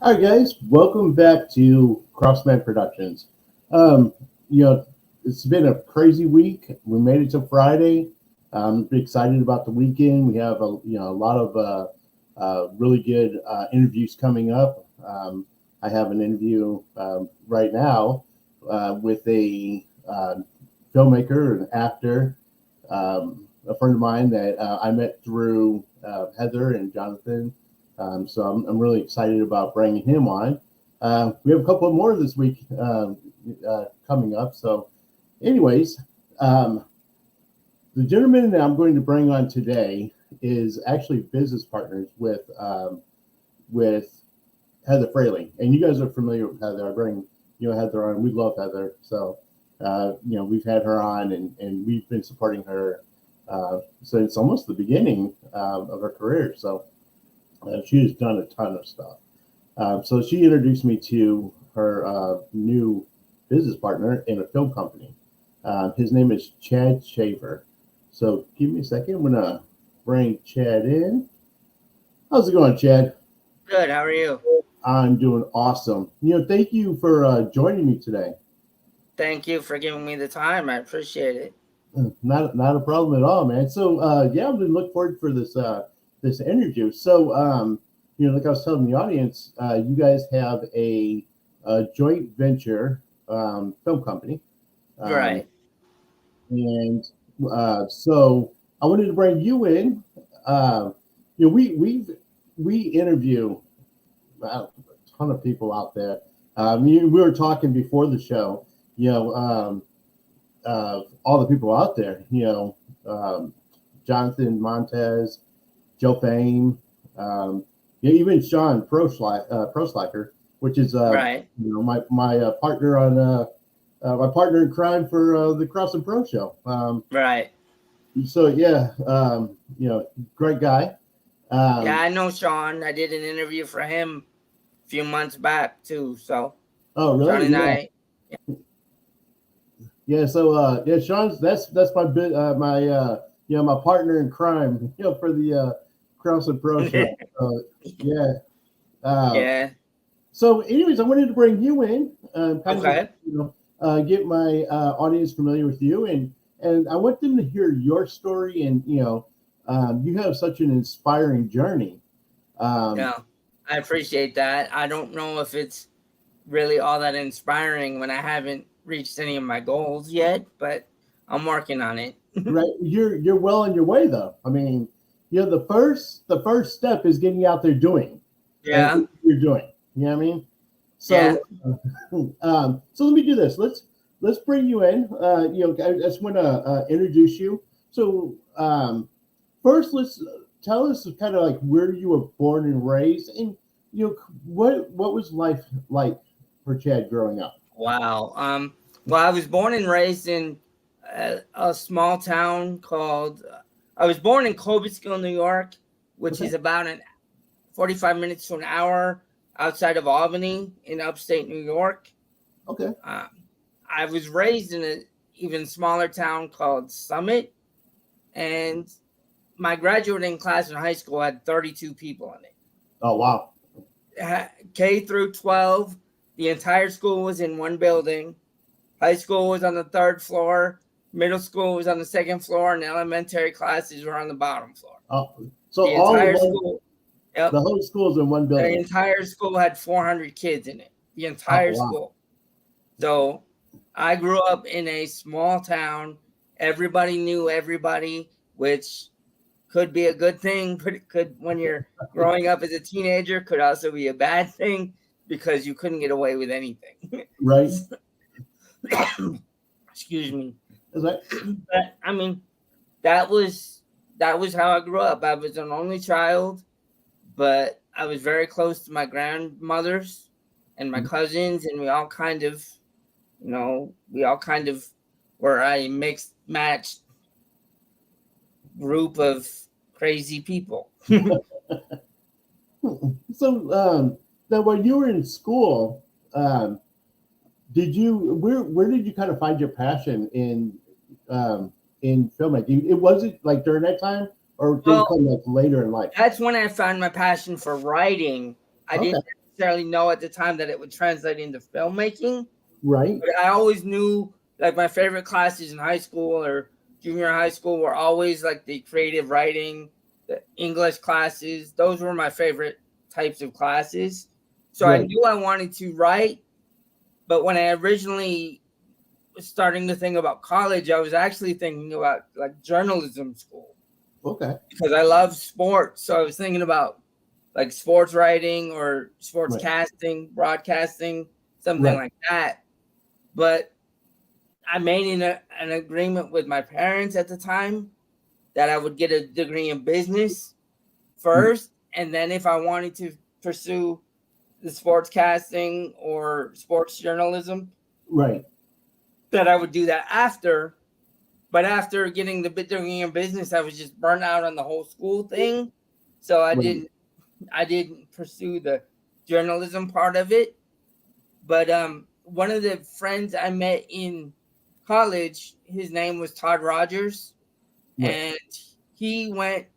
All right, guys, welcome back to Crossman Productions. Um, you know, it's been a crazy week. We made it to Friday. I'm excited about the weekend. We have a lot of really good interviews coming up. I have an interview right now with a filmmaker, an actor, a friend of mine that I met through Heather and Jonathan. So I'm really excited about bringing him on. We have a couple more this week coming up. So, anyways, um, the gentleman that I'm going to bring on today is actually business partners with Heather Fraley, and you guys are familiar with Heather. I bring Heather on. We love Heather, so we've had her on, and we've been supporting her since almost the beginning of her career. So she has done a ton of stuff. So she introduced me to her new business partner in a film company. His name is Chad Shaver. So give me a second. I'm gonna bring Chad in. How's it going, Chad? Good. How are you? I'm doing awesome. Thank you for joining me today. Thank you for giving me the time. I appreciate it. Not a problem at all, man. So yeah, I'm gonna look forward for this interview. So like I was telling the audience, you guys have a joint venture film company, um, Right. and so I wanted to bring you in. Uh, we interview a ton of people out there. We were talking before the show. All the people out there. Jonathan Montez, Joe Fame, even Sean Proslacker, which is Right. my partner on my partner in crime for the Crossman Pro Show. Right. So yeah, great guy. Yeah, Um, I know Sean. I did an interview for him a few months back too. So oh Sean really? and Yeah, I, yeah. So yeah, Sean's that's my bit my my partner in crime. For the Crossman Pro Show. Yeah. Uh, yeah. So, anyways, I wanted to bring you in, kind of, Okay. get my audience familiar with you, and I want them to hear your story. And you have such an inspiring journey. Um, Yeah. I appreciate that. I don't know if it's really all that inspiring when I haven't reached any of my goals yet, but I'm working on it. right, you're well on your way, though. I mean, the first step is getting out there doing, and Yeah. you're doing. You know what I mean? Yeah. So, so let me do this. Let's bring you in. I just want to introduce you. So, first, let's tell us kind of like where you were born and raised, and what was life like for Chad growing up? Wow. Well, I was born and raised in a small town called. I was born in Cobleskill, New York, which Okay, is about 45 minutes to an hour outside of Albany in upstate New York. okay, Um, I was raised in an even smaller town called Summit, and my graduating class in high school had 32 people in it. oh wow, K through 12, the entire school was in one building. High school was on the third floor, middle school was on the second floor, and elementary classes were on the bottom floor. so The all entire one school, the yep, whole school's in one the building. entire school had 400 kids in it. The Oh entire wow, school. So I grew up in a small town. Everybody knew everybody, which could be a good thing, but it could, when you're growing up as a teenager, could also be a bad thing because you couldn't get away with anything. right? Excuse me. Is that But I mean, that was that was how I grew up. I was an only child, but I was very close to my grandmothers and my cousins, and we all kind of were a mixed matched group of crazy people. so? Now, when you were in school, um, did you where did you kind of find your passion in filmmaking? It was it like during that time, or did it Well, come like later in life? that's when I found my passion for writing. I Okay. didn't necessarily know at the time that it would translate into filmmaking. Right. But I always knew like my favorite classes in high school or junior high school were always like the creative writing, the English classes. Those were my favorite types of classes. So I Right. knew I wanted to write, but when I originally was starting to think about college, I was actually thinking about like journalism school Okay. because I love sports. So I was thinking about like sports writing or sports Right. casting, broadcasting, something Right. like that. But I made an agreement with my parents at the time that I would get a degree in business first, and then if I wanted to pursue the sports casting or sports journalism, Right. that I would do that after. But after getting the degree in business, I was just burnt out on the whole school thing, so Right. I didn't pursue the journalism part of it. But one of the friends I met in college, his name was Todd Rogers, Right. and he went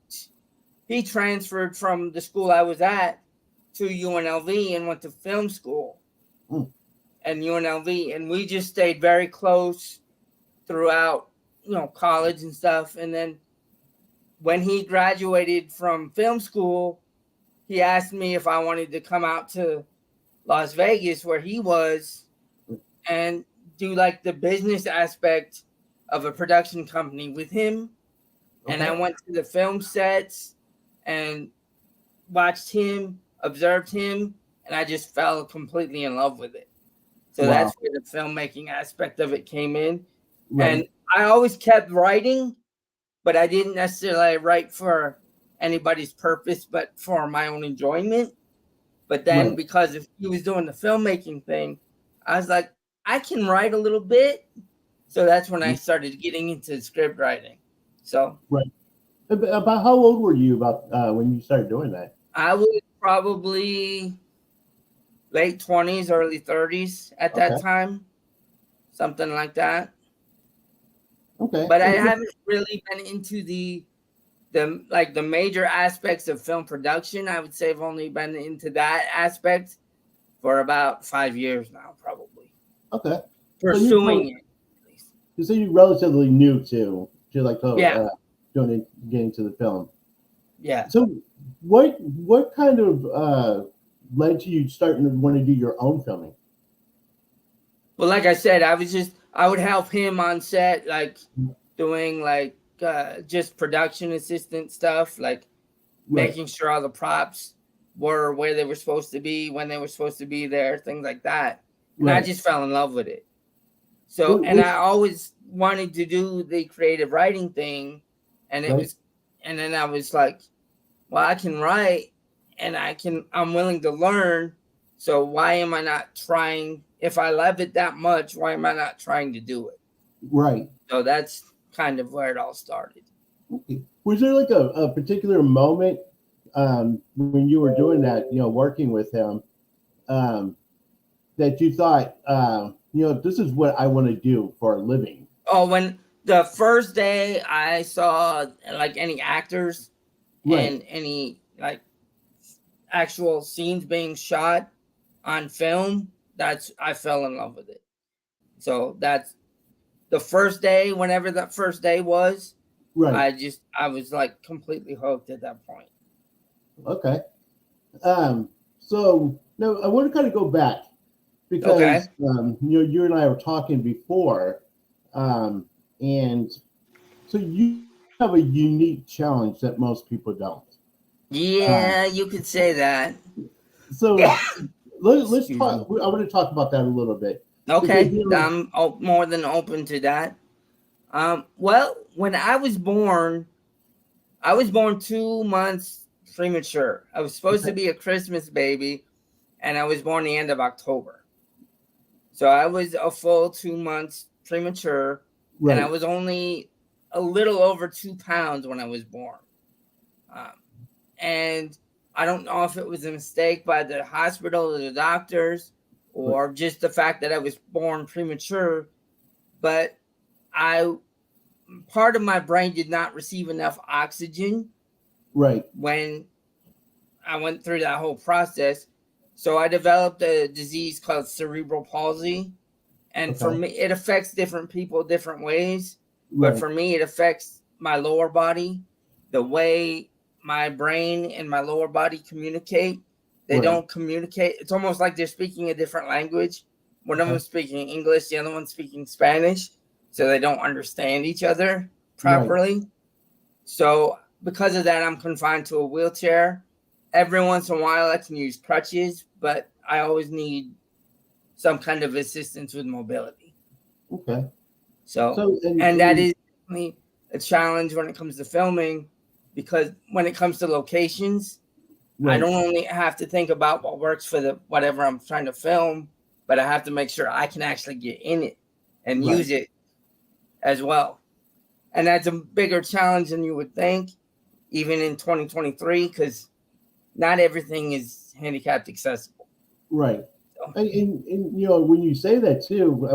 he transferred from the school I was at to UNLV and went to film school Mm. and UNLV, and we just stayed very close throughout, college and stuff. And then when he graduated from film school, he asked me if I wanted to come out to Las Vegas where he was and do like the business aspect of a production company with him. And I Okay. went to the film sets and watched him, observed him, and I just fell completely in love with it. So Wow. that's where the filmmaking aspect of it came in. Right. And I always kept writing, but I didn't necessarily write for anybody's purpose, but for my own enjoyment. But then Right. because if he was doing the filmmaking thing, I was like, I can write a little bit. So that's when I started getting into script writing. So Right. About how old were you about when you started doing that? I was probably late 20s, early 30s at that Okay. time, something like that. Okay. But I haven't really been into the major aspects of film production. I would say I've only been into that aspect for about 5 years now, probably Okay. So you're pursuing it. At least. you're relatively new to like Yeah, getting to the film. yeah. So what kind of led to you starting to want to do your own filming? Well, like I said, I would help him on set, like doing like just production assistant stuff, like Right. making sure all the props were where they were supposed to be, when they were supposed to be there, things like that. And I Right. just fell in love with it. So, and I Which always wanted to do the creative writing thing. And right. and then I was like, well, I can write and I'm willing to learn. So why am I not trying? If I love it that much, why am I not trying to do it? Right. So that's kind of where it all started. Okay. Was there like a particular moment when you were doing that, working with him, um, that you thought, this is what I want to do for a living? Oh, when the first day I saw like any actors Right. and any like actual scenes being shot on film, I fell in love with it. So that's the first day, whenever that first day was, Right. I was like completely hooked at that point. Okay. So now I want to kind of go back Okay. because you and I were talking before, and so you have a unique challenge that most people don't. Yeah, you could say that. So let's Excuse talk. me. I want to talk about that a little bit because Okay, I'm more than open to that. Well, when I was born 2 months premature. I was supposed to okay, be a Christmas baby, and I was born the end of October. So I was a full 2 months premature, and I right, was only a little over 2 pounds when I was born. Um, and I don't know if it was a mistake by the hospital or the doctors, right, or just the fact that I was born premature, but I part of my brain did not receive enough oxygen right, when I went through that whole process. So I developed a disease called cerebral palsy. And for Okay. me, it affects different people different ways. But Right. for me, it affects my lower body, the way my brain and my lower body communicate. They Right. don't communicate. It's almost like they're speaking a different language. One of Okay. them speaking English, the other one speaking Spanish. So they don't understand each other Right. properly. So because of that, I'm confined to a wheelchair. Every once in a while, I can use crutches, but I always need some kind of assistance with mobility. Okay. So, So and that is definitely a challenge when it comes to filming, because when it comes to locations, I right. don't only have to think about what works for the whatever I'm trying to film, but I have to make sure I can actually get in it and Right. use it as well. And that's a bigger challenge than you would think, even in 2023, because not everything is handicapped accessible. Right. So, And you know, when you say that too,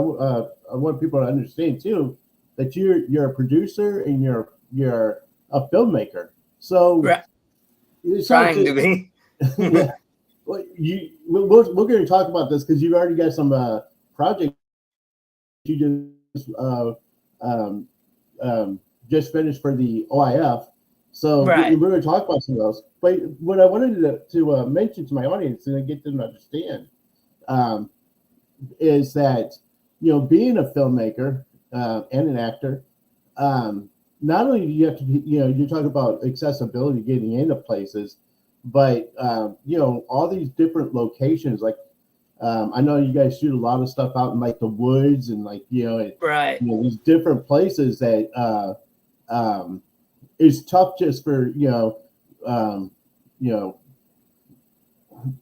I want people to understand too that you're a producer and you're a filmmaker. So right, it's not trying just to be. yeah. Well, we're going to talk about this because you've already got some projects you um, just finished for the OIF. So Right. we're going to talk about some of those. But what I wanted to mention to my audience and get them to understand um, is that you know being a filmmaker and an actor, not only do you have to be, you know, you talk about accessibility, getting into places, but you know all these different locations. Like I know you guys shoot a lot of stuff out in like the woods and like Right. you know these different places that um, is tough just for you know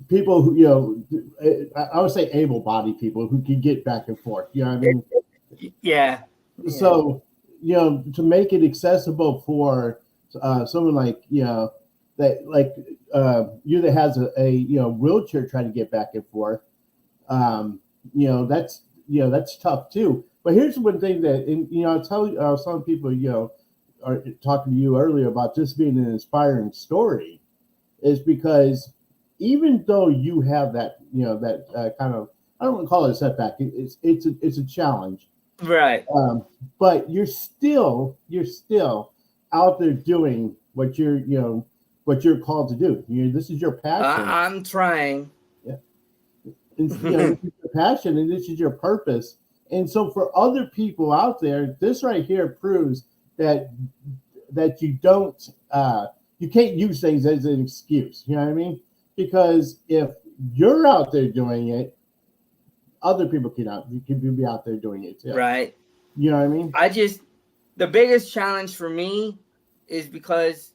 people who I would say able-bodied people who can get back and forth. You know what I mean? Yeah. Yeah. So you know to make it accessible for someone like you know that like you that has a you know wheelchair trying to get back and forth. Um, you know that's tough too. But here's one thing that and, you know I was telling people you know are talking to you earlier about just being an inspiring story is because even though you have that you know that kind of I don't want to call it a setback it's a challenge Right. but you're still out there doing what you're you know what you're called to do. You know, this is your passion. I'm trying. Yeah. And, you know, this is your passion and this is your purpose. And so for other people out there, this right here proves that you don't you can't use things as an excuse. You know what I mean? Because if you're out there doing it, other people can be out there doing it too. Right. You know what I mean? The biggest challenge for me is because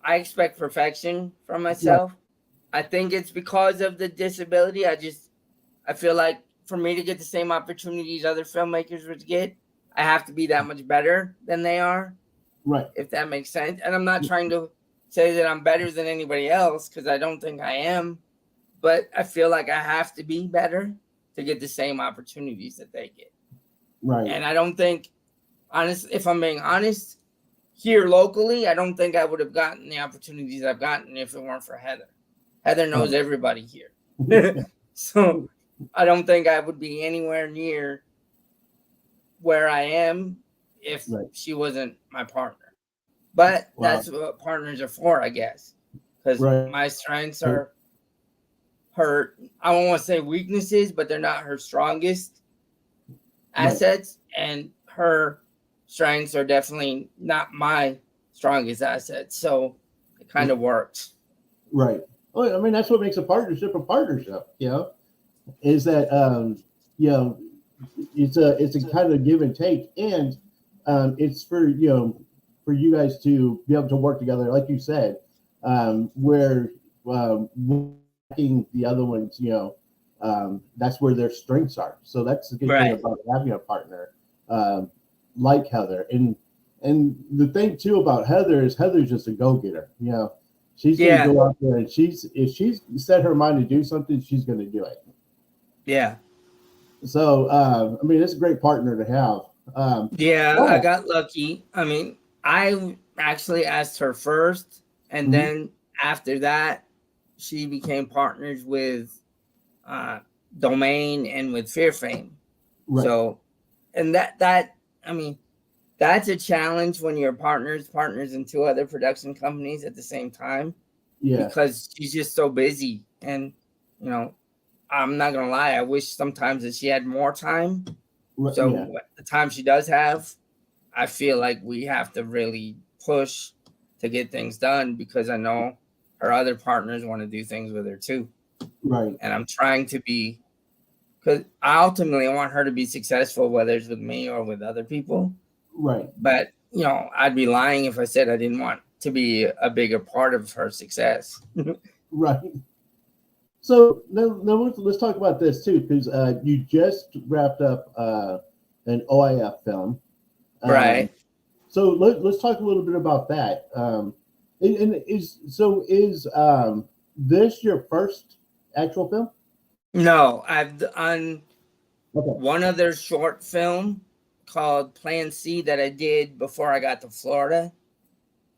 I expect perfection from Right, myself. I think it's because of the disability. I feel like for me to get the same opportunities other filmmakers would get, I have to be that much better than they are, right, if that makes sense. And I'm not trying to say that I'm better than anybody else, because I don't think I am, but I feel like I have to be better to get the same opportunities that they get. right. And I don't think, if I'm being honest, here locally, I don't think I would have gotten the opportunities I've gotten if it weren't for Heather. Heather knows everybody here. So I don't think I would be anywhere near where I am if Right. she wasn't my partner. But Wow. that's what partners are for, I guess. Because Right. my strengths are her, I don't want to say weaknesses, but they're not her strongest assets. And her strengths are definitely not my strongest assets. So it kind of works. Right. Well, I mean, that's what makes a partnership a partnership. You know, is that you know, it's a kind of give and take, and it's for you know for you guys to be able to work together, like you said, where working the other ones, you know, that's where their strengths are. So that's the good thing about having a partner like Heather, and the thing too about Heather is Heather's just a go getter. You know, she's going to go out there and if she's set her mind to do something, she's going to do it. Yeah. So I mean, it's a great partner to have. I got lucky. I mean, I actually asked her first, and then after that, she became partners with Domain and with Fear Fame. Right. So, and that I mean, that's a challenge when you're partners in two other production companies at the same time, Yeah. because she's just so busy. And, you know, I'm not going to lie, I wish sometimes that she had more time. Right. So Yeah. the time she does have, I feel like we have to really push to get things done, because I know her other partners want to do things with her too. Right. And I'm trying to be, because I ultimately want her to be successful, whether it's with me or with other people. Right. But, you know, I'd be lying if I said I didn't want to be a bigger part of her success. Right. So now let's talk about this too, because you just wrapped up an OIF film. Right. So let's talk a little bit about that. And is this your first actual film? No, I've done Okay. one other short film called Plan C that I did before I got to Florida.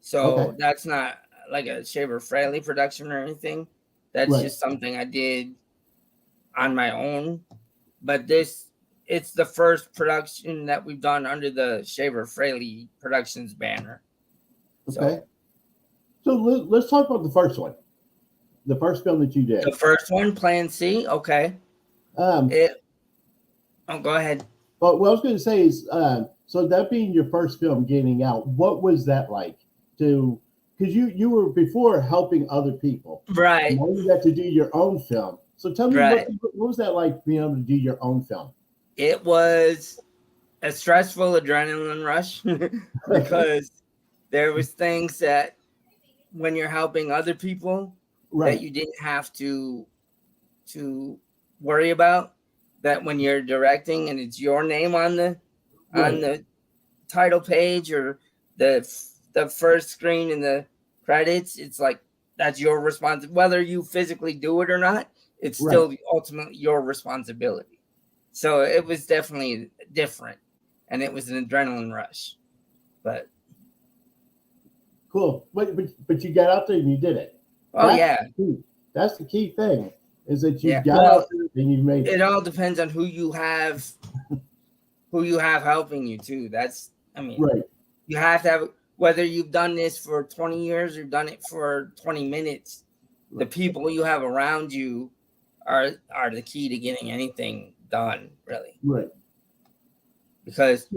So Okay. that's not like a Shaver Fraley production or anything. That's Right. just something I did on my own. But it's the first production that we've done under the Shaver Fraley Productions banner. Okay. So let's talk about the first one, the first film that you did. The first one, Plan C. Okay. Oh, Go ahead. But what I was going to say is, so that being your first film getting out, what was that like? To because you were before helping other people, Right? Now you got to do your own film. So tell me, Right. what was that like being able to do your own film? It was a stressful adrenaline rush because there was things that when you're helping other people Right. that you didn't have to worry about, that when you're directing and it's your name on the title page or the first screen in the credits, it's like that's your responsibility. Whether you physically do it or not, it's still ultimately your responsibility. So it was definitely different, and it was an adrenaline rush. But cool. But you got out there and you did it. Oh, That's yeah. That's the key thing, is that you Yeah. got out there and you made it. It all depends on who you have helping you too. That's, I mean, you have to have, whether you've done this for 20 years or done it for 20 minutes, the people you have around you are the key to getting anything done, really. Right. Because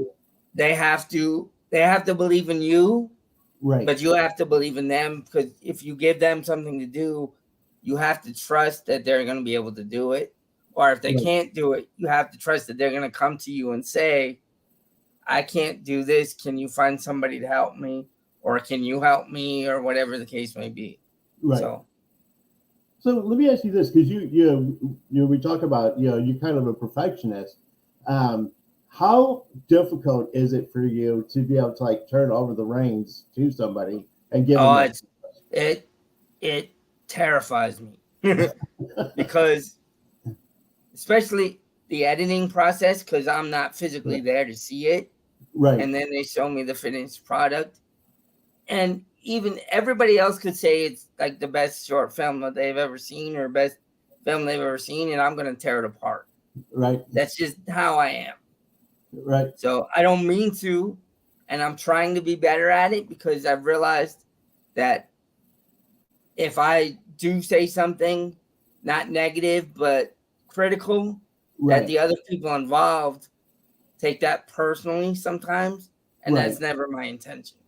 they have to believe in you, Right. but you have to believe in them, because if you give them something to do, you have to trust that they're going to be able to do it. Or if they can't do it, you have to trust that they're going to come to you and say, I can't do this. Can you find somebody to help me? Or can you help me? Or whatever the case may be. Right. So let me ask you this, because we talk about, you're kind of a perfectionist. How difficult is it for you to be able to like turn over the reins to somebody and give them? It terrifies me because, especially the editing process, because I'm not physically there to see it. Right. And then they show me the finished product. And even everybody else could say it's like the best short film that they've ever seen or best film they've ever seen, and I'm going to tear it apart. Right. That's just how I am. Right. So I don't mean to, and I'm trying to be better at it, because I've realized that if I do say something not negative but critical, that the other people involved take that personally sometimes, and that's never my intention.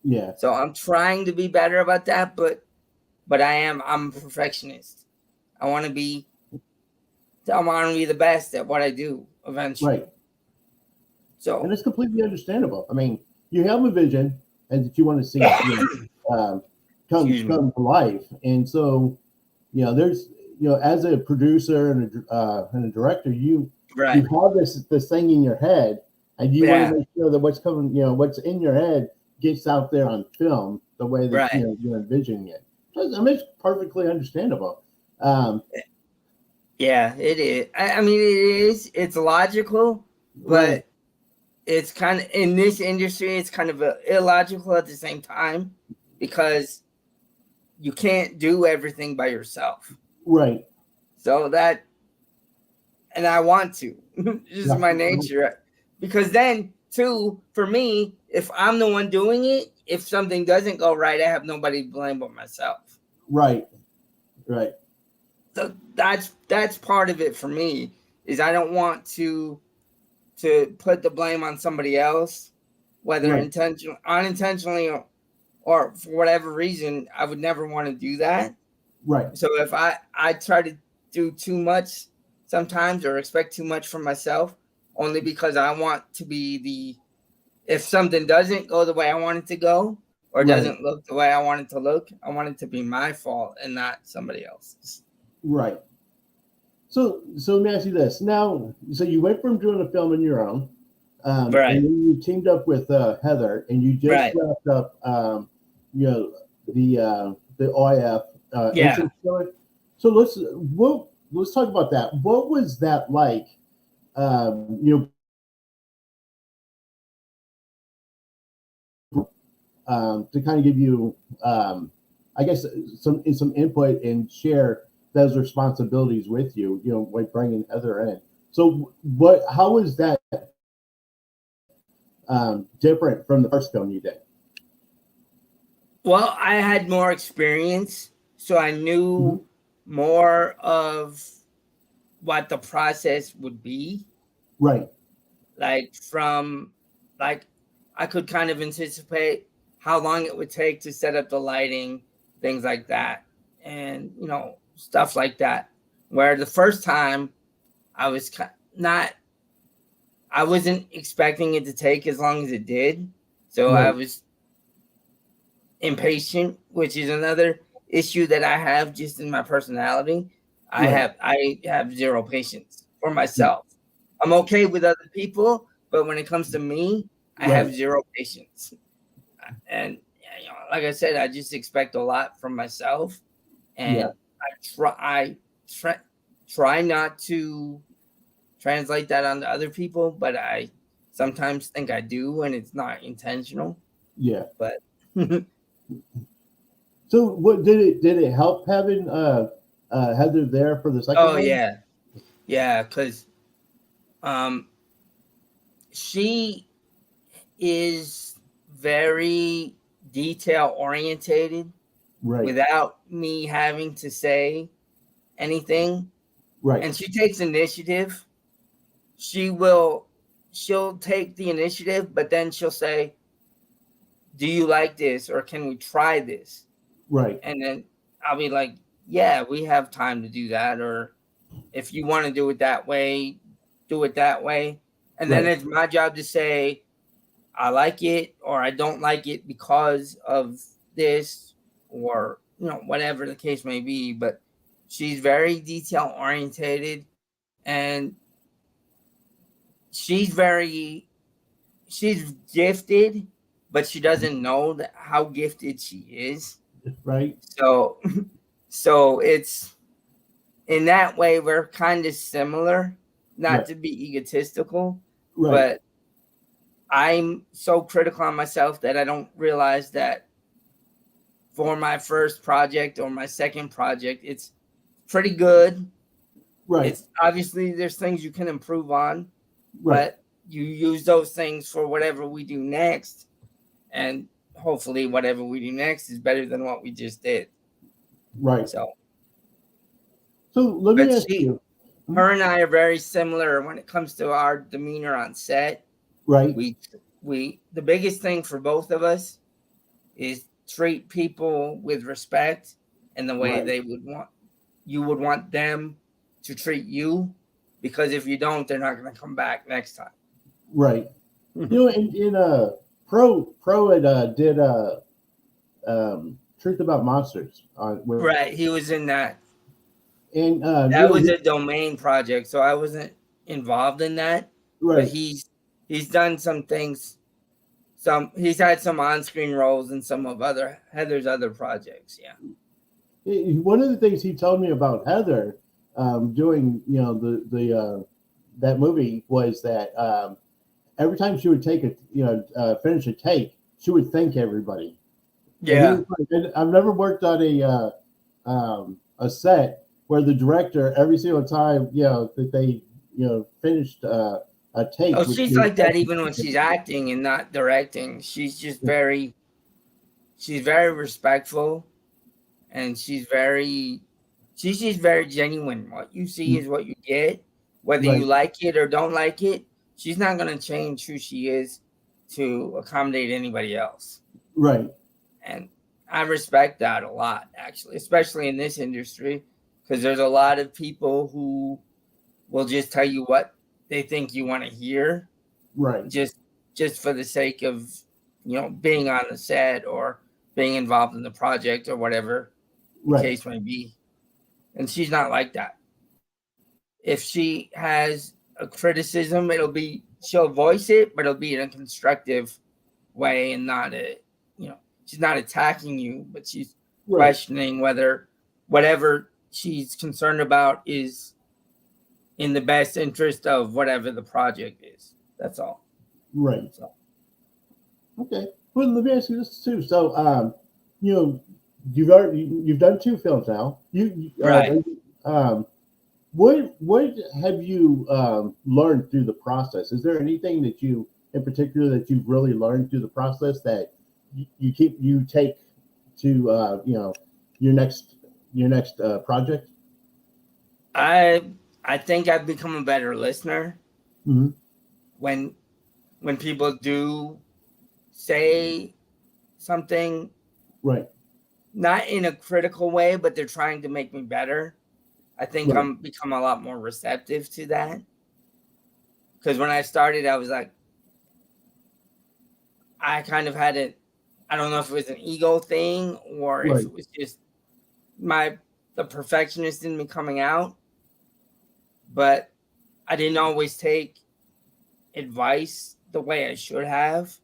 Yeah. So I'm trying to be better about that, but I'm a perfectionist. I want to be the best at what I do eventually. Right. So, and it's completely understandable. I mean, you have a vision and that you want to see come to life, and so there's as a producer and a director, you have this thing in your head, and you want to make sure that what's coming, what's in your head gets out there on film the way that you're envisioning it. I mean, it's perfectly understandable. Yeah, it is. I mean, it is. It's logical, but it's kind of, in this industry, it's kind of illogical at the same time, because you can't do everything by yourself. Right. So that and I want to. This is my nature. Because then, too, for me, if I'm the one doing it, if something doesn't go right, I have nobody to blame but myself. Right. So that's part of it for me, is I don't want to put the blame on somebody else, whether unintentionally, or for whatever reason. I would never want to do that. Right. So if I try to do too much sometimes, or expect too much from myself, only because I want to be if something doesn't go the way I want it to go, or doesn't look the way I want it to look, I want it to be my fault and not somebody else's. Right. So let me ask you this. Now, so you went from doing a film on your own, and then you teamed up with Heather, and you just wrapped up, the OIF. So let's talk about that. What was that like? To kind of give you, I guess, some input and share those responsibilities with you. Like bringing Heather in. So how was that different from the first film you did? Well, I had more experience, so I knew more of what the process would be. Right. I could kind of anticipate how long it would take to set up the lighting, things like that, and stuff like that. Where the first time I wasn't expecting it to take as long as it did, so I was impatient, which is another issue that I have just in my personality. I have zero patience for myself. I'm okay with other people, but when it comes to me, I have zero patience. And like I said, I just expect a lot from myself, and I try not to translate that onto other people, but I sometimes think I do, and it's not intentional. Yeah. But so what did it help having Heather there for the second one? Yeah, because she is very detail orientated, without me having to say anything. And she takes initiative. She'll take the initiative, but then she'll say, "Do you like this, or can we try this?" And then I'll be like, "Yeah, we have time to do that," or "If you want to do it that way, do it that way." And then it's my job to say, "I like it," or "I don't like it because of this," or whatever the case may be. But she's very detail orientated, and she's gifted, but she doesn't know how gifted she is. So it's, in that way, we're kind of similar, not to be egotistical, but I'm so critical on myself that I don't realize that for my first project or my second project, it's pretty good. It's obviously, there's things you can improve on, but you use those things for whatever we do next, and hopefully whatever we do next is better than what we just did. So let me ask you. Her and I are very similar when it comes to our demeanor on set. The biggest thing for both of us is treat people with respect, and the way you would want them to treat you, because if you don't, they're not going to come back next time. In Pro had did Truth About Monsters. He was in that. And that was a domain project, so I wasn't involved in that. But he's done some things. He's had some on-screen roles in some of Heather's other projects. One of the things he told me about Heather doing that movie was that every time she would take finish a take, she would thank everybody. I've never worked on a set where the director, every single time that they finished a take. Oh, Which she's is like that even when she's acting and not directing. She's very respectful, and she's very genuine. What you see is what you get, whether you right, like it or don't like it. She's not going to change who she is to accommodate anybody else. right, And I respect that a lot, actually, especially in this industry, because there's a lot of people who will just tell you what they think you want to hear, right, just for the sake of being on the set or being involved in the project or whatever the right, case may be. And she's not like that. If she has a criticism, she'll voice it, but it'll be in a constructive way and not she's not attacking you, but she's right, questioning whether whatever she's concerned about is in the best interest of whatever the project is. That's all. right. So, Okay. Well, let me ask you this too. So, you know, you've done two films now. right. What have you learned through the process? Is there anything that you, in particular, that you've really learned through the process that you take to your next project? I think I've become a better listener Hmm. when people do say something, Right. not in a critical way, but they're trying to make me better. I think Right. I'm become a lot more receptive to that. Because when I started, I was like, I kind of had it. I don't know if it was an ego thing or if Right. it was just the perfectionist in me coming out. But I didn't always take advice the way I should have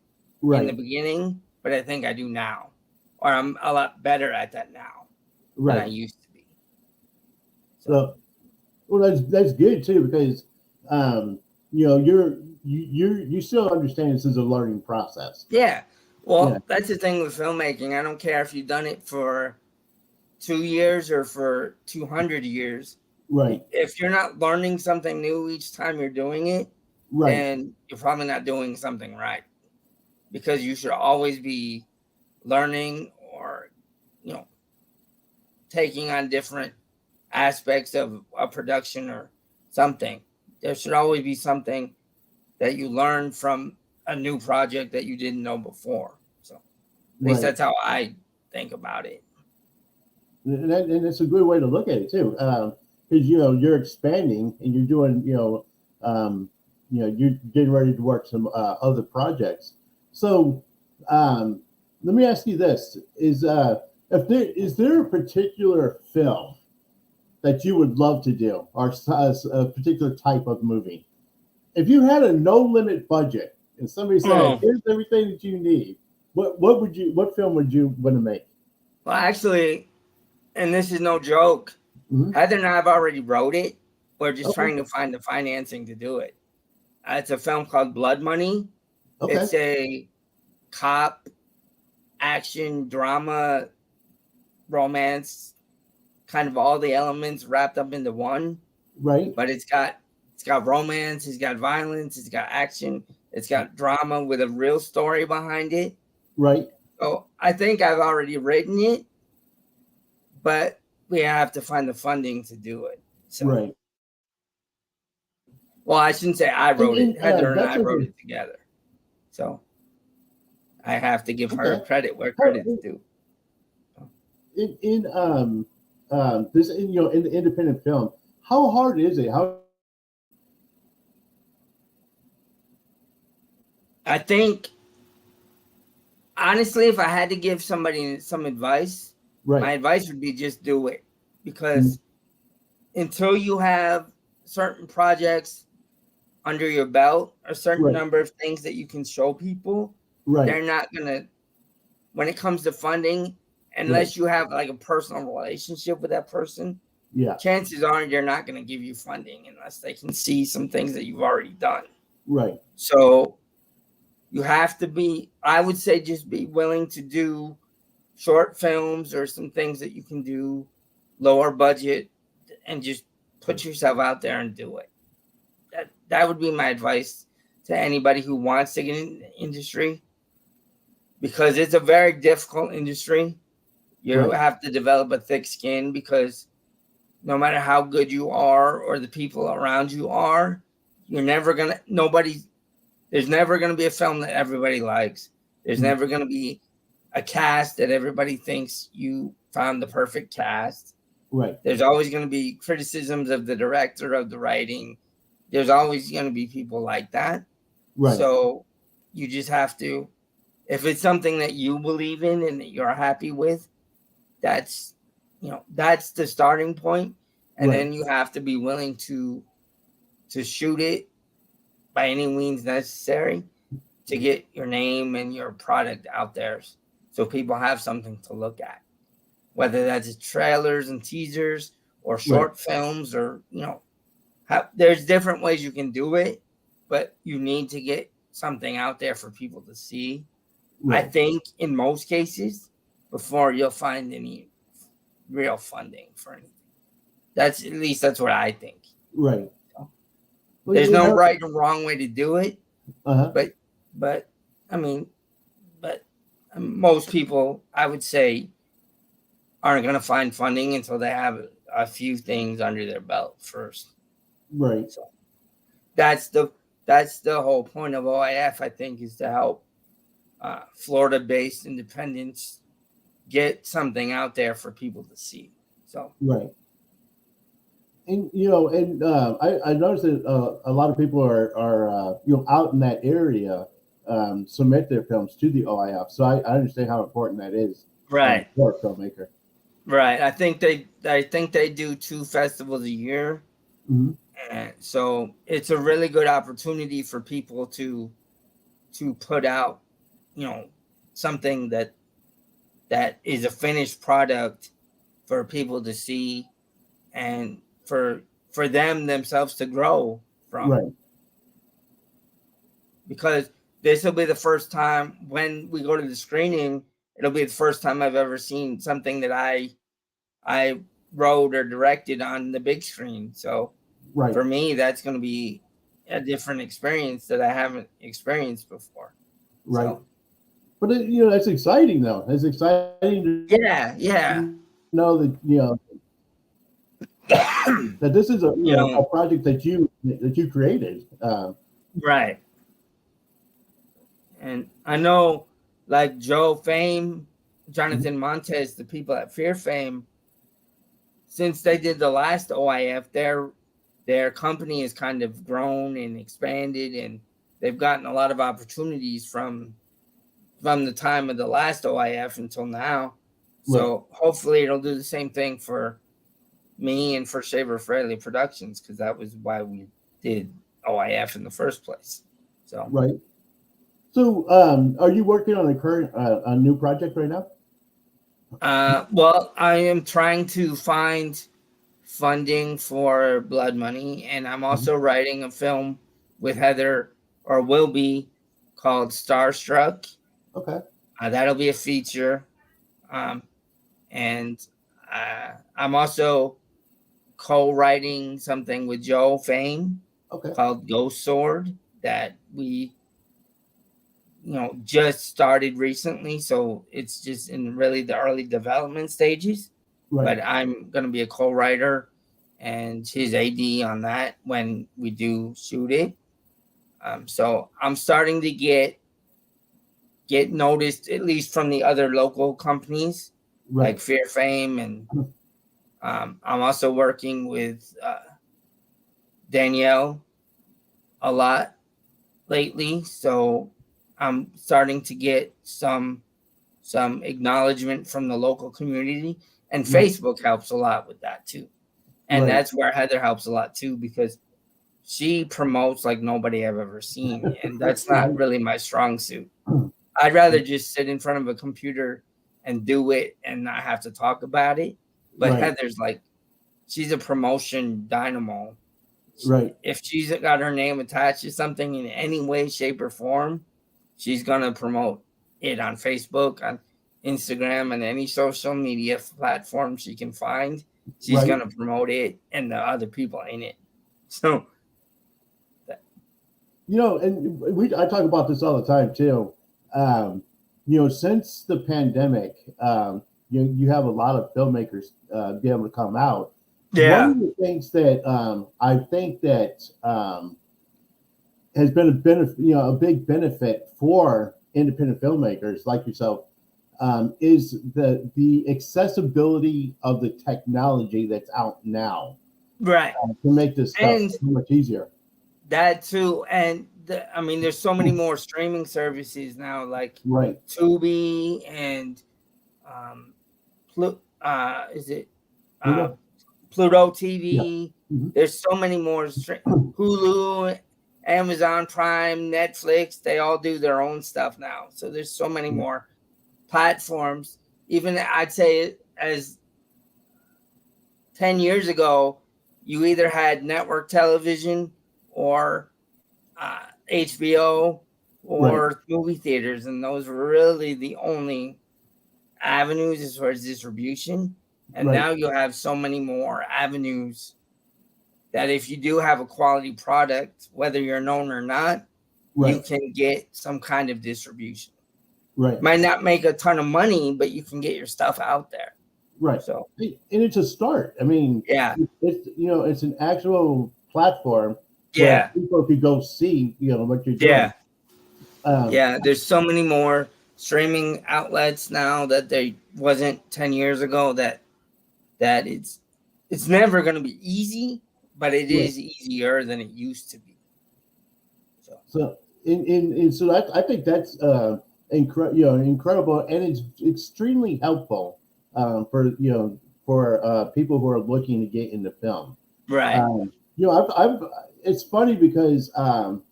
in the Right. beginning, but I think I do now, or I'm a lot better at that now than I Right. used to be. So So, well, that's good too because you still understand this is a learning process. yeah, Yeah. well, that's the thing with filmmaking. I don't care if you've done it for 2 years or for 200 years. Right. If you're not learning something new each time you're doing it, Right. then you're probably not doing something right, because you should always be learning or you know taking on different aspects of a production or something. There should always be something that you learn from a new project that you didn't know before. So at least Right. that's how I think about it. And it's a good way to look at it too, because you're expanding and you're doing you're getting ready to work some other projects. So let me ask you this: is there a particular film that you would love to do, or a particular type of movie? If you had a no limit budget and somebody said, Oh, "Here's everything that you need," what film would you want to make? well, actually, and this is no joke, Hmm. Heather and I have already wrote it. We're just Okay. trying to find the financing to do it. It's a film called Blood Money. Okay. It's a cop action drama romance, kind of all the elements wrapped up into one. Right. But it's got romance, it's got violence, it's got action, it's got drama with a real story behind it. Right. So I think I've already written it, but we have to find the funding to do it. So, Right. well, I shouldn't say I wrote it. And Heather and that's I wrote a it together. So I have to give her okay. credit where How, credit's due. in this in the independent film, how hard is it? How I think, honestly, if I had to give somebody some advice, my right. advice would be just do it, Mm. because until you have certain projects under your belt, a certain Right. number of things that you can show people, Right. they're not gonna, when it comes to funding, Right. unless you have like a personal relationship with that person, Yeah. chances are they're not gonna give you funding unless they can see some things that you've already done. Right. So you have to be, I would say, just be willing to do short films or some things that you can do lower budget, and just put yourself out there and do it. that would be my advice to anybody who wants to get in the industry, because it's a very difficult industry. You have to develop a thick skin, because no matter how good you are or the people around you are, there's never going to be a film that everybody likes. There's never going to be a cast that everybody thinks you found the perfect cast. Right. There's always going to be criticisms of the director, of the writing. There's always going to be people like that. Right. So you just have to, if it's something that you believe in and that you're happy with, that's the starting point. And then you have to be willing to shoot it by any means necessary to get your name and your product out there, so people have something to look at, whether that's trailers and teasers or short films, or there's different ways you can do it, but you need to get something out there for people to see. I think in most cases before you'll find any real funding for anything. That's what I think. Right. Well, there's no right or wrong way to do it. But most people, I would say, aren't going to find funding until they have a few things under their belt first. Right. So that's the whole point of OIF, I think, is to help Florida-based independents get something out there for people to see. So right. And I noticed that a lot of people are out in that area submit their films to the OIF. So I understand how important that is. Right. For a filmmaker. Right. I think they do 2 festivals a year. Mm-hmm. And so it's a really good opportunity for people to put out, something that is a finished product for people to see, and for them themselves to grow from. Right. Because this will be the first time when we go to the screening, it'll be the first time I've ever seen something that I wrote or directed on the big screen. So for me, that's going to be a different experience that I haven't experienced before. Right. So, but it's exciting though. It's exciting to know that that this is a project that you created. Right. And I know, like Joe Fame, Jonathan Montes, the people at Fear Fame, since they did the last OIF, their company has kind of grown and expanded, and they've gotten a lot of opportunities from the time of the last OIF until now. So hopefully it'll do the same thing for me and for Shaver Fraley Productions, because that was why we did OIF in the first place. So right. So are you working on a new project right now? Well, I am trying to find funding for Blood Money, and I'm also writing a film with Heather, or will be, called Starstruck. Okay. That'll be a feature. And I'm also co-writing something with Joe Fame called Ghost Sword that we just started recently, so it's just in really the early development stages. But I'm going to be a co-writer and his AD on that when we do shoot it. So I'm starting to get noticed, at least from the other local companies like Fear Fame, and I'm also working with Danielle a lot lately, so I'm starting to get some acknowledgement from the local community, and Facebook helps a lot with that too. And that's where Heather helps a lot too, because she promotes like nobody I've ever seen, and that's not really my strong suit. I'd rather just sit in front of a computer and do it and not have to talk about it. But Heather's like, she's a promotion dynamo. If she's got her name attached to something in any way, shape, or form, she's going to promote it on Facebook, on Instagram, and any social media platform she can find. She's going to promote it and the other people in it. So And I talk about this all the time too. Um, since the pandemic, you have a lot of filmmakers be able to come out. One Yeah. of the things that I think that has been a benefit, a big benefit for independent filmmakers like yourself, is the accessibility of the technology that's out now Right. to make this stuff And so much easier. that too. And I mean, there's so many more streaming services now, like Right. Tubi and um, is it uh, Pluto. Pluto Yeah. TV? Mhm. There's so many more. Hulu, Amazon Prime, Netflix, they all do their own stuff now. So there's so many more platforms. Even I'd say as 10 years ago, you either had network television or HBO Right. or movie theaters, and those were really the only avenues as far as distribution. And Right. now you have so many more avenues that if you do have a quality product, whether you're known or not, you Right. can get some kind of distribution. Right. Might not make a ton of money, but you can get your stuff out there. Right. So And it's a start. I mean, yeah, it's an actual platform where yeah, people could go see, what you're doing. yeah, Um, yeah. There's so many more streaming outlets now that there wasn't 10 years ago. That it's never going to be easy, but it right. is easier than it used to be. So So, so I think that's incredible, and it's extremely helpful for people who are looking to get into film. right, Um, I've it's funny because um,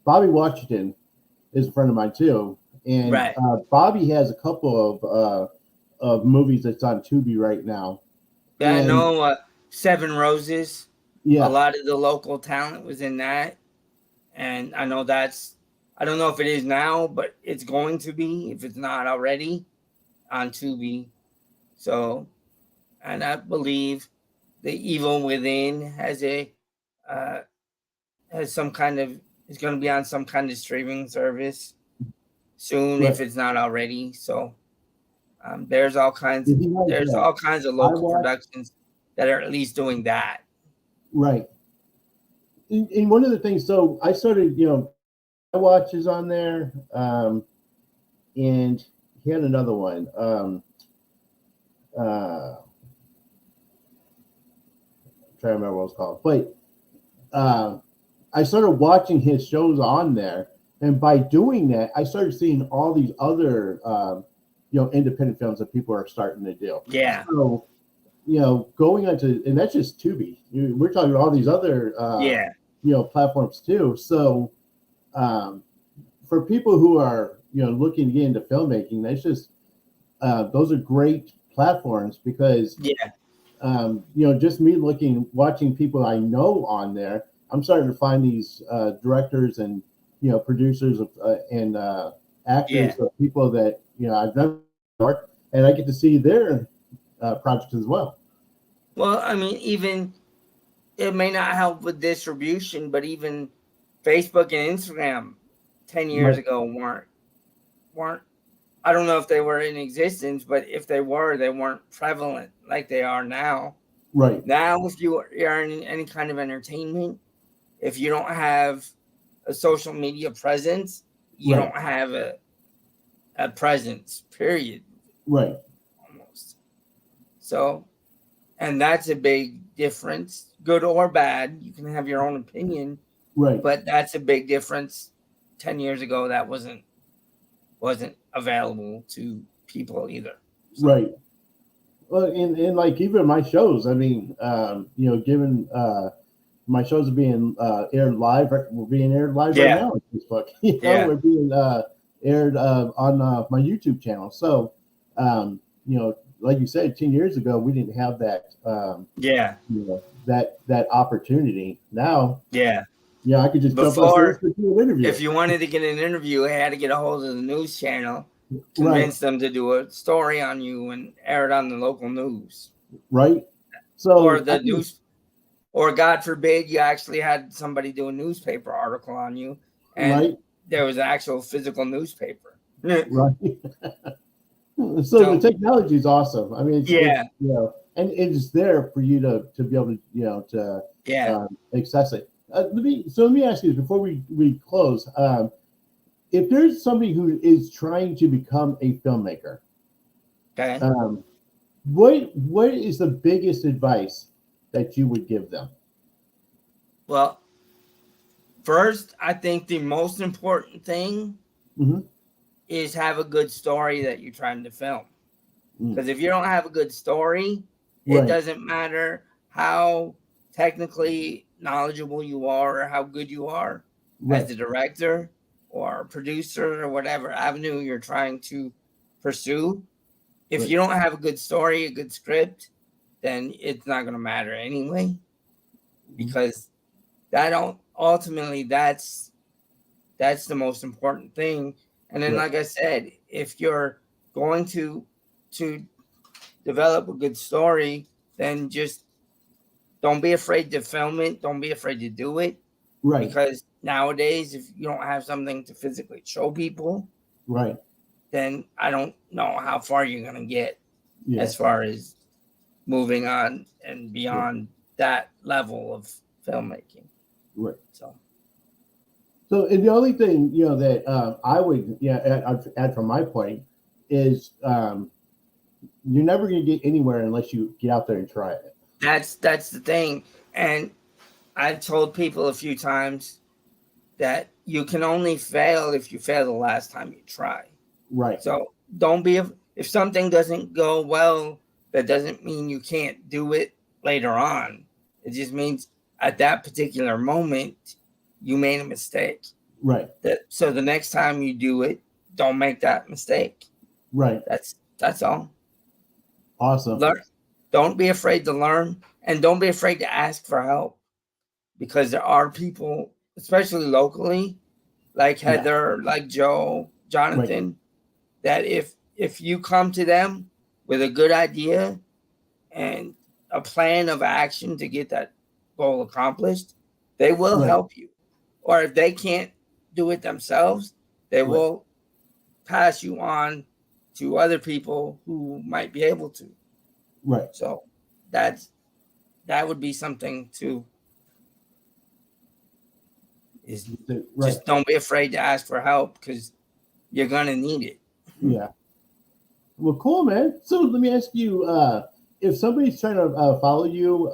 Bobby Washington is a friend of mine too, and right. Bobby has a couple of movies that's on Tubi right now, Yeah, I and know Seven Roses. A yeah, lot of the local talent was in that, and I know that's. I don't know if it is now, but it's going to be if it's not already on Tubi. So, and I believe the Evil Within uh, has some kind of is going to be on some kind of streaming service soon right. if it's not already. So, there's all kinds He has there's all kinds of I local watch productions that are at least doing that. right. And one of the things, so I started, I watch is on there, and he had another one. I'm trying to remember what it's called, but uh, I started watching his shows on there, and by doing that, I started seeing all these other, independent films that people are starting to do. Yeah, So, going onto, and that's just Tubi. We're talking about all these other, yeah, platforms too. So, um, for people who are, looking to get into filmmaking, that's just, those are great platforms because yeah, just me watching people I know on there, I'm starting to find these directors and producers and actors yeah. of people that I've never worked, and I get to see their projects as well. Well, I mean, even it may not help with distribution, but even Facebook and Instagram 10 years Right, ago weren't I don't know if they were in existence, but if they were, they weren't prevalent like they are now. right, Now, if you are in any kind of entertainment, if you don't have a social media presence, you right, don't have a presence, period, right, almost. So, and that's a big difference, good or bad. You can have your own opinion, right, but that's a big difference. 10 years ago, that wasn't available to people either. So, right. Well, in like even my shows, I mean, given my shows are being aired live. We're being aired live right yeah, now on Facebook. yeah, We're being aired on my YouTube channel. So, like you said, 10 years ago, we didn't have that, yeah, that opportunity. Now, yeah. I could just jump on stage Before, and do an interview. if you wanted to get an interview, I had to get a hold of the news channel, Right, convince them to do a story on you and air it on the local news right. or So I the can, news. or God forbid, you actually had somebody do a newspaper article on you, and Right. there was an actual physical newspaper. Right. So the So technology is awesome. I mean, it's yeah, and it's there for you to be able to to yeah, access it. Let me ask you this before we close. If there's somebody who is trying to become a filmmaker, okay. what is the biggest advice that you would give them? Well, first, I think the most important thing Mm-hmm. is have a good story that you're trying to film. Mm. Because if you don't have a good story, it Right. doesn't matter how technically knowledgeable you are or how good you are Right. as a director or producer or whatever avenue you're trying to pursue. If Right. you don't have a good story, a good script, then it's not going to matter anyway, because that don't ultimately that's the most important thing. And then, Right. like I said, if you're going to develop a good story, then just don't be afraid to film it. Don't be afraid to do it, Right. because nowadays, if you don't have something to physically show people, Right. then I don't know how far you're gonna get Yeah. as far as moving on and Right. beyond that level of filmmaking. Right. So So, and the only thing that I would add from my point is you're never going to get anywhere unless you get out there and try it. that's the thing. And I've told people a few times that you can only fail if you fail the last time you try. Right. So don't be, if something doesn't go well, that doesn't mean you can't do it later on. It just means at that particular moment you made a mistake. Right. So the next time you do it, don't make that mistake. Right. That's all. Awesome. Learn. Don't be afraid to learn, and don't be afraid to ask for help, because there are people, especially locally, like Yeah. Heather, like Joe, Right. Jonathan, that if you come to them with a good idea and a plan of action to get that goal accomplished, they will Right. help you. Or if they can't do it themselves, they Right. will pass you on to other people who might be able to. Right. So that would be something to, is Right. just don't be afraid to ask for help, because you're gonna need it. Yeah. Well, cool, man. So let me ask you, if somebody's trying to follow you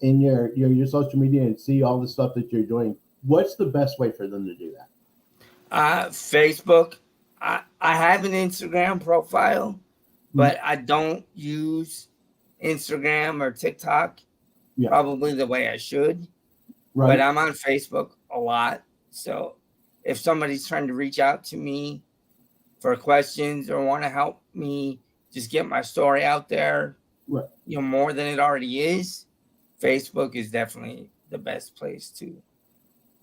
in your social media and see all the stuff that you're doing, what's the best way for them to do that? Facebook. I have an Instagram profile, but Mm-hmm. I don't use Instagram or TikTok Yeah. probably the way I should. But Right. I'm on Facebook a lot. So if somebody's trying to reach out to me for questions or want to help me just get my story out there, Right. more than it already is, Facebook is definitely the best place to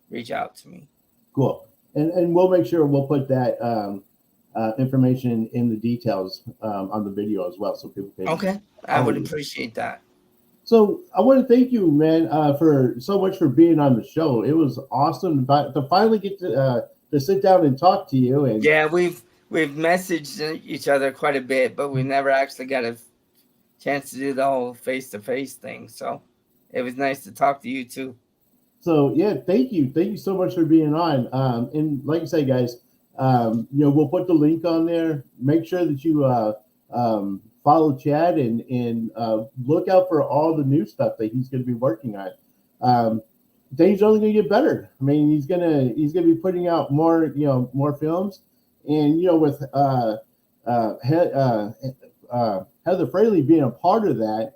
reach out to me. Cool. And we'll make sure we'll put that information in the details on the video as well, so people can. Okay, I would appreciate that. So I want to thank you, man, for so much for being on the show. It was awesome to finally get to sit down and talk to you. And yeah, we've messaged each other quite a bit, but we never actually got a chance to do the whole face-to-face thing. So it was nice to talk to you too. So yeah, thank you so much for being on. And like I say, guys, we'll put the link on there. Make sure that you follow Chad and look out for all the new stuff that he's going to be working on. Things are only going to get better. I mean, he's gonna be putting out more films, and with Heather Fraley being a part of that.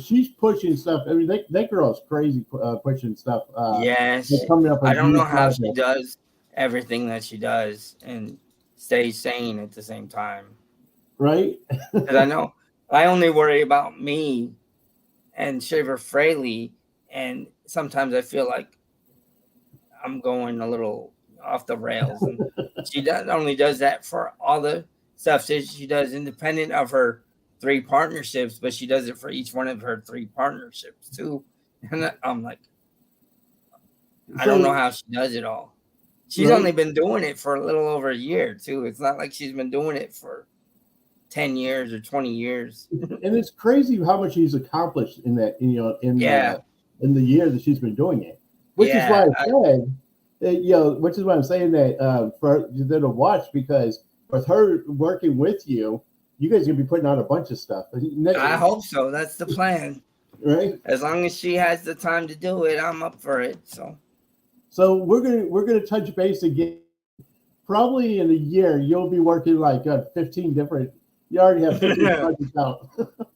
She's pushing stuff. I mean, that girl's crazy pushing stuff. Yes, Coming up. I don't know how she does everything that she does and stay sane at the same time. Right? Because I know I only worry about me and Shaver Fraley, and sometimes I feel like I'm going a little off the rails. And she not only does that for all the stuff that she does independent of her 3 partnerships, but she does it for each one of her 3 partnerships too. And I'm like, I don't know how she does it all. She's Right. only been doing it for a little over a year too. It's not like she's been doing it for 10 years or 20 years. And it's crazy how much she's accomplished in that, Yeah. in the year that she's been doing it. Which is why Yeah. I said, which is why I'm saying that for you to watch, because with her working with you, you guys are gonna be putting out a bunch of stuff. I hope so. That's the plan. Right. As long as she has the time to do it, I'm up for it. So we're gonna touch base again. Probably in a year, you'll be working like 15 different. You already have 15 So projects out.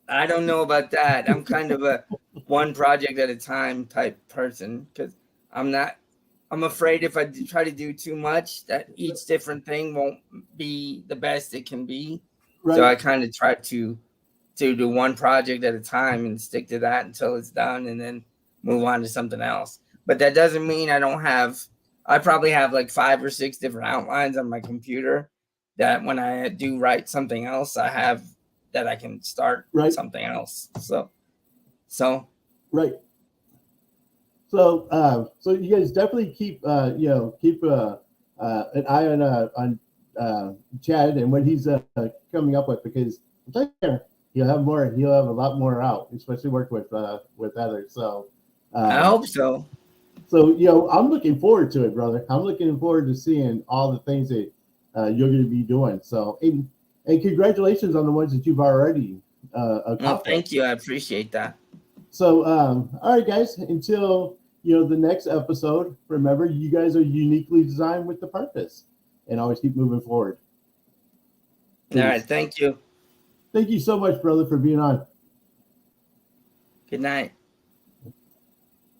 I don't know about that. I'm kind of a one project at a time type person because I'm afraid if I try to do too much, that each different thing won't be the best it can be. So Right. I kind of try to do one project at a time and stick to that until it's done and then move on to something else. But that doesn't mean I probably have like 5 or 6 different outlines on my computer that when I do write something else, I have that I can start Right. something else. Right. So you guys definitely keep keep an eye on Chad and what he's coming up with, because he'll have more. He'll have a lot more out, especially work with others. So I hope so. So I'm looking forward to it, brother. I'm looking forward to seeing all the things that you're going to be doing. So and congratulations on the ones that you've already accomplished. Well, thank you. I appreciate that. So, all right, guys, until the next episode, remember, you guys are uniquely designed with the purpose, and always keep moving forward. All right. Thank you. Thank you so much, brother, for being on. Good night.